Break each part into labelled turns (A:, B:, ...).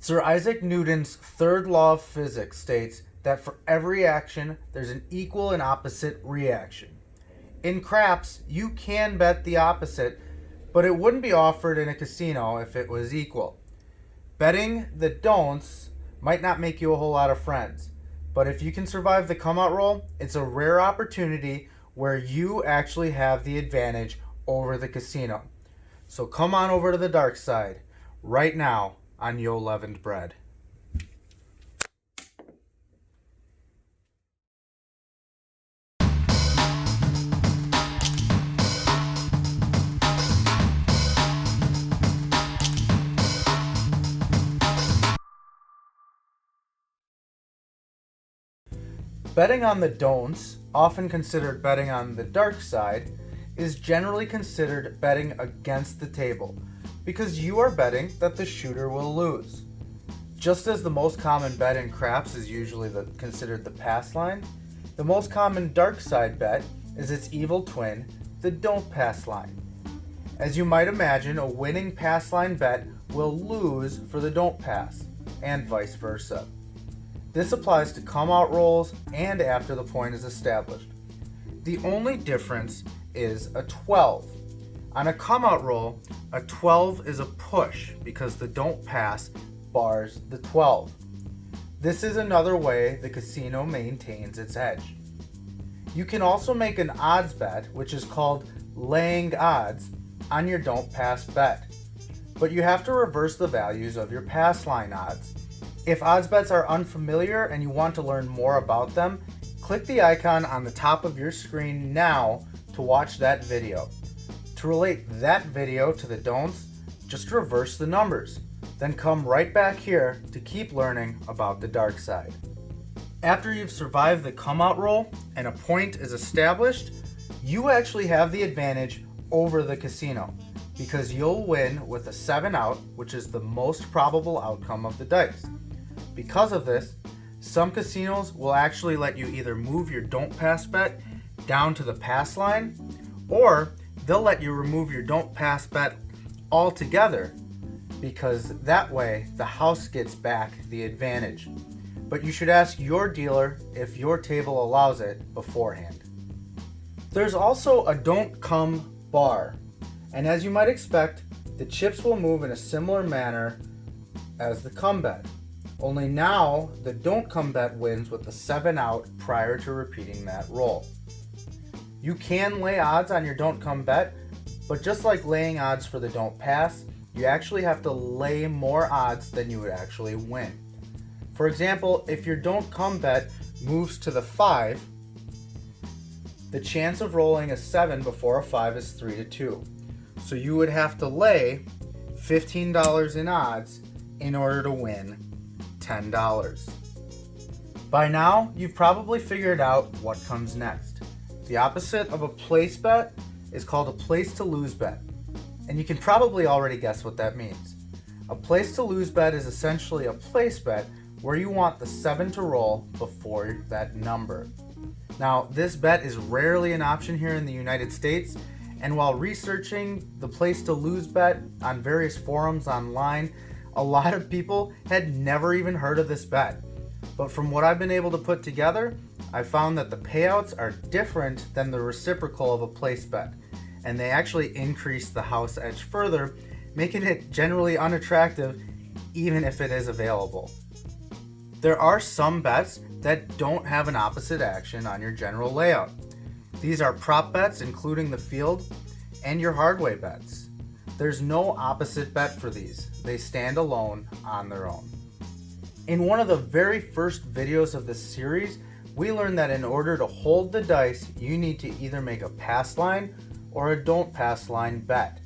A: Sir Isaac Newton's third law of physics states that for every action, there's an equal and opposite reaction. In craps, you can bet the opposite, but it wouldn't be offered in a casino if it was equal. Betting the don'ts might not make you a whole lot of friends, but if you can survive the come-out roll, it's a rare opportunity where you actually have the advantage over the casino. So come on over to the dark side right now on Yo-Levened Bread. Betting on the don'ts, often considered betting on the dark side, is generally considered betting against the table because you are betting that the shooter will lose. Just as the most common bet in craps is usually considered the pass line, the most common dark side bet is its evil twin, the don't pass line. As you might imagine, a winning pass line bet will lose for the don't pass, and vice versa. This applies to come-out rolls and after the point is established. The only difference is a 12. On a come-out roll, a 12 is a push because the don't pass bars the 12. This is another way the casino maintains its edge. You can also make an odds bet, which is called laying odds, on your don't pass bet. But you have to reverse the values of your pass line odds. If odds bets are unfamiliar and you want to learn more about them, click the icon on the top of your screen now to watch that video. To relate that video to the don'ts, just reverse the numbers, then come right back here to keep learning about the dark side. After you've survived the come-out roll and a point is established, you actually have the advantage over the casino because you'll win with a 7-out, which is the most probable outcome of the dice. Because of this, some casinos will actually let you either move your don't pass bet down to the pass line, or they'll let you remove your don't pass bet altogether, because that way the house gets back the advantage. But you should ask your dealer if your table allows it beforehand. There's also a don't come bar, and as you might expect, the chips will move in a similar manner as the come bet. Only now, the don't come bet wins with the 7-out prior to repeating that roll. You can lay odds on your don't come bet, but just like laying odds for the don't pass, you actually have to lay more odds than you would actually win. For example, if your don't come bet moves to the 5, the chance of rolling a 7 before a 5 is 3 to 2. So you would have to lay $15 in odds in order to win $10. By now, you've probably figured out what comes next. The opposite of a place bet is called a place to lose bet, and you can probably already guess what that means. A place to lose bet is essentially a place bet where you want the 7 to roll before that number. Now, this bet is rarely an option here in the United States, and while researching the place to lose bet on various forums online, a lot of people had never even heard of this bet. But from what I've been able to put together, I found that the payouts are different than the reciprocal of a place bet, and they actually increase the house edge further, making it generally unattractive even if it is available. There are some bets that don't have an opposite action on your general layout. These are prop bets, including the field, and your hardway bets. There's no opposite bet for these. They stand alone on their own. In one of the very first videos of this series, we learned that in order to hold the dice, you need to either make a pass line or a don't pass line bet.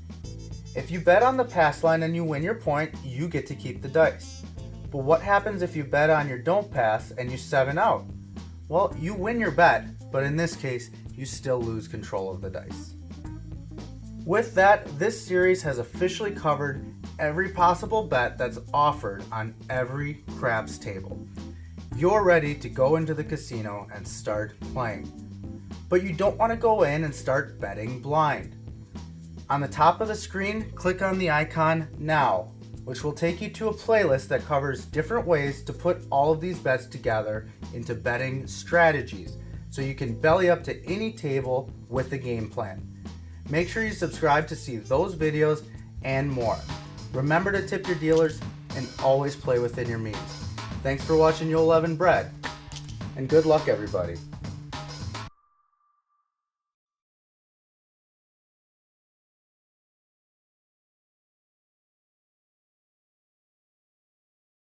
A: If you bet on the pass line and you win your point, you get to keep the dice. But what happens if you bet on your don't pass and you 7 out? Well, you win your bet, but in this case, you still lose control of the dice. With that, this series has officially covered every possible bet that's offered on every craps table. You're ready to go into the casino and start playing. But you don't want to go in and start betting blind. On the top of the screen, click on the icon now which will take you to a playlist that covers different ways to put all of these bets together into betting strategies so you can belly up to any table with a game plan. Make sure you subscribe to see those videos and more. Remember to tip your dealers and always play within your means. Thanks for watching Yo-Levened Bread, and good luck everybody.